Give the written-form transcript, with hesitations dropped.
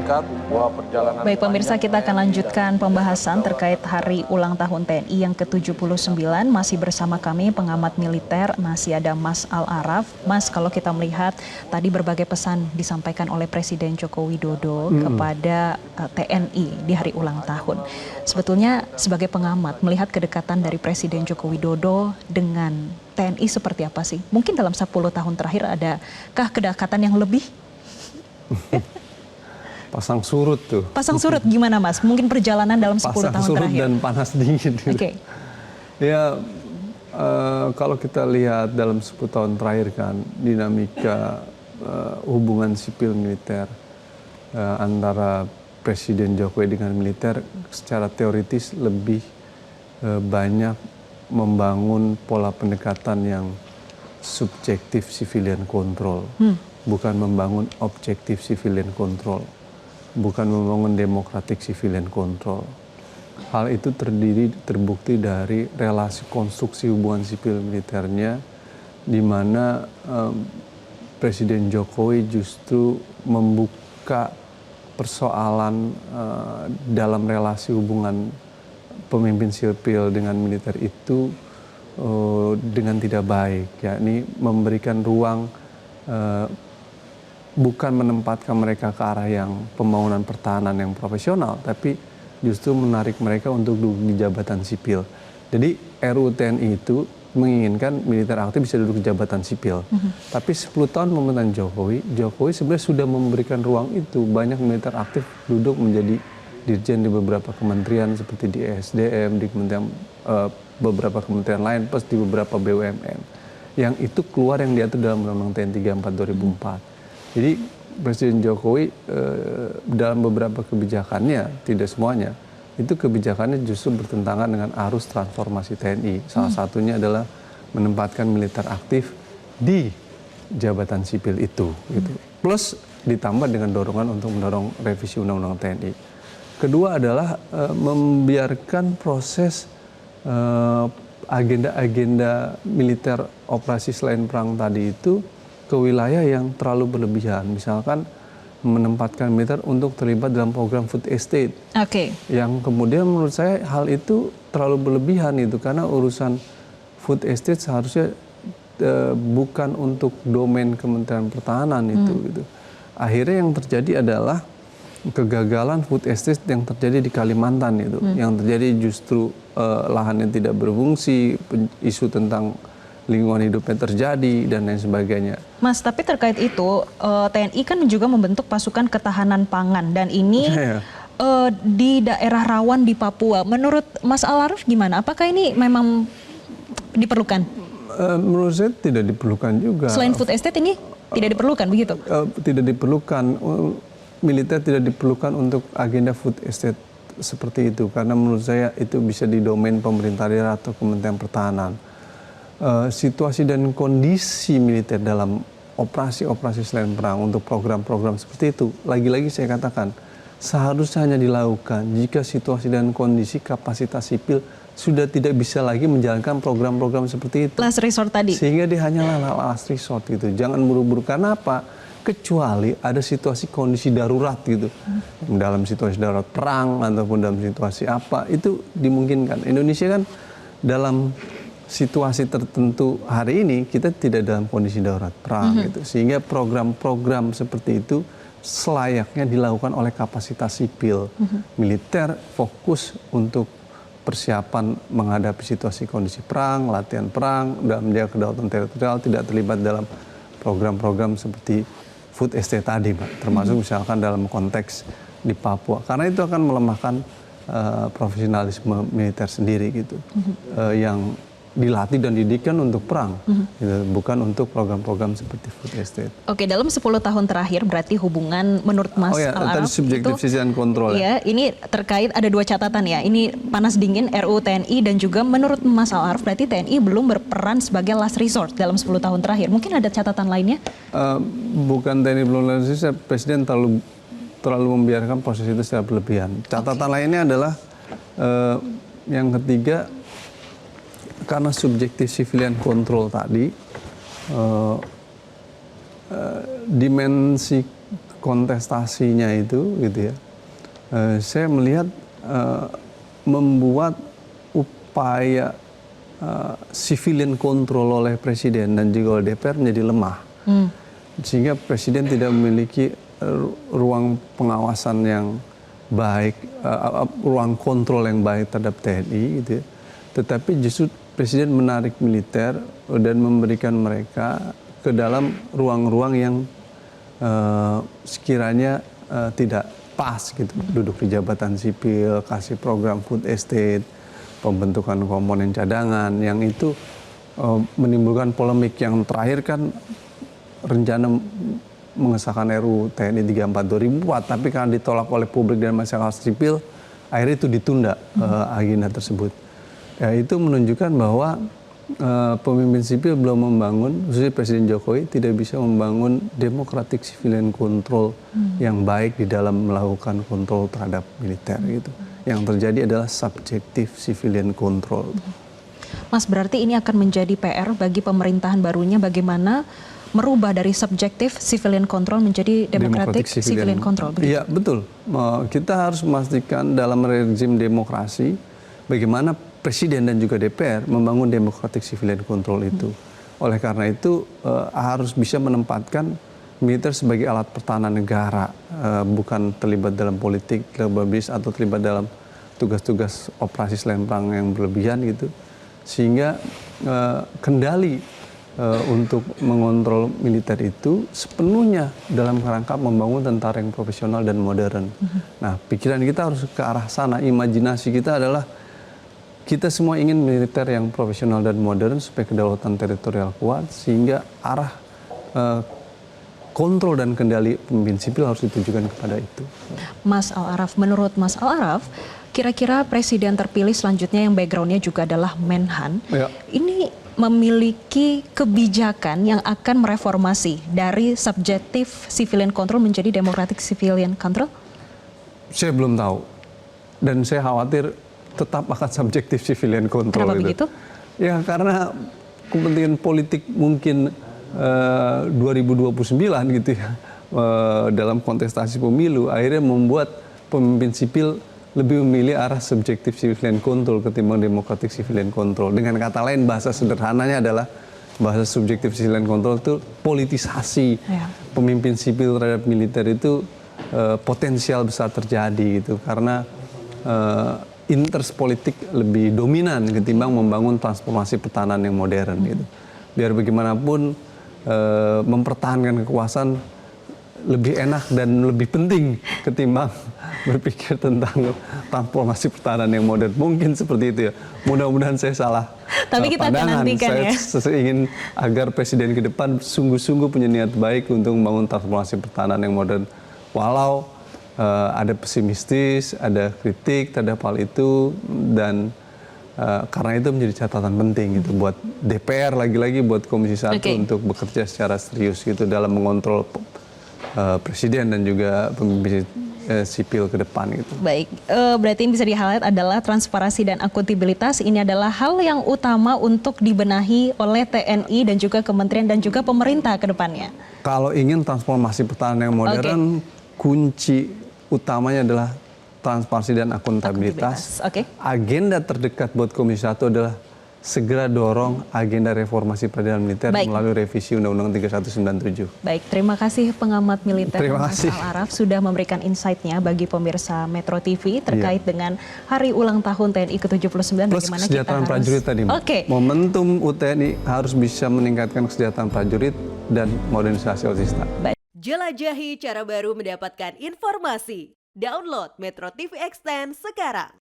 singkat bahwa perjalanan... Baik pemirsa, kita akan lanjutkan pembahasan terkait Hari Ulang Tahun TNI yang ke-79. Masih bersama kami pengamat militer, masih ada Mas Al-Araf. Mas, kalau kita melihat tadi berbagai pesan disampaikan oleh Presiden Joko Widodo kepada TNI di Hari Ulang Tahun. Sebetulnya sebagai pengamat, melihat kedekatan dari Presiden Joko Widodo dengan TNI seperti apa sih? Mungkin dalam 10 tahun terakhir adakah kedekatan yang lebih? Pasang surut tuh. Pasang surut gimana Mas? Mungkin perjalanan dalam 10 tahun terakhir. Pasang surut dan panas dingin. Oke. Ya, kalau kita lihat dalam 10 tahun terakhir kan, dinamika hubungan sipil militer antara Presiden Jokowi dengan militer secara teoritis lebih banyak membangun pola pendekatan yang subjektif civilian control. Bukan membangun objektif civilian control, bukan membangun demokratik civilian control. Hal itu terbukti dari relasi konstruksi hubungan sipil militernya, di mana Presiden Jokowi justru membuka persoalan dalam relasi hubungan pemimpin sipil dengan militer itu dengan tidak baik, yakni memberikan ruang bukan menempatkan mereka ke arah yang pembangunan pertahanan yang profesional, tapi justru menarik mereka untuk duduk di jabatan sipil. Jadi RUU TNI itu menginginkan militer aktif bisa duduk di jabatan sipil. Tapi 10 tahun pemerintahan Jokowi sebenarnya sudah memberikan ruang itu. Banyak militer aktif duduk menjadi dirjen di beberapa kementerian seperti di SDM, di kementerian beberapa kementerian lain, plus di beberapa BUMN. Yang itu keluar yang diatur dalam Undang-Undang TNI 34 2004. Jadi Presiden Jokowi dalam beberapa kebijakannya, tidak semuanya, itu kebijakannya justru bertentangan dengan arus transformasi TNI. Salah satunya adalah menempatkan militer aktif di jabatan sipil itu. Gitu. Plus ditambah dengan dorongan untuk mendorong revisi Undang-Undang TNI. Kedua adalah membiarkan proses agenda-agenda militer operasi selain perang tadi itu ke wilayah yang terlalu berlebihan. Misalkan menempatkan militer untuk terlibat dalam program food estate. Yang kemudian menurut saya hal itu terlalu berlebihan itu, karena urusan food estate seharusnya bukan untuk domain Kementerian Pertahanan itu. Gitu. Akhirnya yang terjadi adalah kegagalan food estate yang terjadi di Kalimantan itu. Yang terjadi justru lahan yang tidak berfungsi, isu tentang lingkungan hidupnya terjadi, dan lain sebagainya. Mas, tapi terkait itu, TNI kan juga membentuk pasukan ketahanan pangan, dan ini di daerah rawan di Papua. Menurut Mas Al-Araf gimana? Apakah ini memang diperlukan? Menurut saya tidak diperlukan juga. Selain food estate ini tidak diperlukan, begitu? Tidak diperlukan. Militer tidak diperlukan untuk agenda food estate seperti itu, karena menurut saya itu bisa di domain pemerintah daerah atau Kementerian Pertahanan. Situasi dan kondisi militer dalam operasi-operasi selain perang untuk program-program seperti itu, lagi-lagi saya katakan, seharusnya hanya dilakukan jika situasi dan kondisi kapasitas sipil sudah tidak bisa lagi menjalankan program-program seperti itu. Last resort tadi. Sehingga dia hanyalah last resort gitu. Jangan buru-buru, karena apa? Kecuali ada situasi kondisi darurat gitu. Dalam situasi darurat perang ataupun dalam situasi apa, itu dimungkinkan. Indonesia kan dalam situasi tertentu hari ini kita tidak dalam kondisi darurat perang gitu, sehingga program-program seperti itu selayaknya dilakukan oleh kapasitas sipil. Militer fokus untuk persiapan menghadapi situasi kondisi perang, latihan perang, dalam menjaga kedaulatan teritorial, tidak terlibat dalam program-program seperti food estate tadi, Pak. Termasuk misalkan dalam konteks di Papua, karena itu akan melemahkan profesionalisme militer sendiri gitu, yang dilatih dan didikan untuk perang, gitu, bukan untuk program-program seperti food estate. Oke, dalam 10 tahun terakhir berarti hubungan menurut Mas Al-Araf tadi subjektif dan kontrol. Ya, ini terkait ada 2 catatan ya. Ini panas dingin RUU TNI, dan juga menurut Mas Al-Araf berarti TNI belum berperan sebagai last resort dalam 10 tahun terakhir. Mungkin ada catatan lainnya? Bukan TNI belum last resort, Presiden terlalu membiarkan proses itu secara berlebihan. Catatan lainnya adalah yang ketiga, karena subjektif civilian control tadi, dimensi kontestasinya itu gitu ya, saya melihat membuat upaya civilian control oleh presiden dan juga oleh DPR menjadi lemah, sehingga presiden tidak memiliki ruang pengawasan yang baik, ruang kontrol yang baik terhadap TNI gitu ya. Tetapi justru presiden menarik militer dan memberikan mereka ke dalam ruang-ruang yang sekiranya tidak pas gitu, duduk di jabatan sipil, kasih program food estate, pembentukan komponen cadangan, yang itu menimbulkan polemik. Yang terakhir kan rencana mengesahkan RUU TNI 34 2004, tapi karena ditolak oleh publik dan masyarakat sipil, akhirnya itu ditunda agenda tersebut. Ya, itu menunjukkan bahwa pemimpin sipil belum membangun, khususnya Presiden Jokowi tidak bisa membangun democratic civilian control yang baik di dalam melakukan kontrol terhadap militer gitu. Yang terjadi adalah subjective civilian control. Mas, berarti ini akan menjadi PR bagi pemerintahan barunya bagaimana merubah dari subjective civilian control menjadi democratic civilian control. Iya, betul. Kita harus memastikan dalam rezim demokrasi bagaimana Presiden dan juga DPR membangun democratic civilian control itu. Oleh karena itu harus bisa menempatkan militer sebagai alat pertahanan negara, bukan terlibat dalam politik, terlibat atau terlibat dalam tugas-tugas operasi selain perang yang berlebihan gitu. Sehingga kendali untuk mengontrol militer itu sepenuhnya dalam kerangka membangun tentara yang profesional dan modern. Nah, pikiran kita harus ke arah sana. Imajinasi kita adalah kita semua ingin militer yang profesional dan modern supaya kedaulatan teritorial kuat, sehingga arah kontrol dan kendali pemimpin sipil harus ditujukan kepada itu. Mas Al-Araf, menurut Mas Al-Araf, kira-kira presiden terpilih selanjutnya yang backgroundnya juga adalah Menhan, ini memiliki kebijakan yang akan mereformasi dari subjective civilian control menjadi democratic civilian control? Saya belum tahu, dan saya khawatir tetap akan subjektif civilian control. Kenapa begitu? Ya karena kepentingan politik mungkin 2029 gitu ya, dalam kontestasi pemilu akhirnya membuat pemimpin sipil lebih memilih arah subjektif civilian control ketimbang democratic civilian control. Dengan kata lain, bahasa sederhananya adalah bahasa subjektif civilian control itu politisasi pemimpin sipil terhadap militer itu potensial besar terjadi gitu, karena interest politik lebih dominan ketimbang membangun transformasi pertahanan yang modern gitu. Biar bagaimanapun mempertahankan kekuasaan lebih enak dan lebih penting ketimbang berpikir tentang transformasi pertahanan yang modern. Mungkin seperti itu ya. Mudah-mudahan saya salah. Tapi kita akan nantikan ya. Saya ingin agar presiden ke depan sungguh-sungguh punya niat baik untuk membangun transformasi pertahanan yang modern. Walau ada pesimistis, ada kritik terhadap hal itu, dan karena itu menjadi catatan penting gitu buat DPR, lagi-lagi buat Komisi 1 untuk bekerja secara serius gitu dalam mengontrol presiden dan juga pemimpin sipil ke depan gitu. Baik, berarti yang bisa di-highlight adalah transparansi dan akuntabilitas. Ini adalah hal yang utama untuk dibenahi oleh TNI dan juga kementerian dan juga pemerintah ke depannya. Kalau ingin transformasi pertahanan yang modern, kunci utamanya adalah transparansi dan akuntabilitas. Agenda terdekat buat Komisi 1 adalah segera dorong agenda reformasi peradilan militer melalui revisi Undang-Undang 3197. Baik, terima kasih pengamat militer Mas Al-Araf sudah memberikan insight-nya bagi pemirsa Metro TV terkait dengan hari ulang tahun TNI ke-79. Plus kesejahteraan prajurit tadi. Momentum UTNI harus bisa meningkatkan kesejahteraan prajurit dan modernisasi alutsista. Jelajahi cara baru mendapatkan informasi. Download Metro TV Extend sekarang.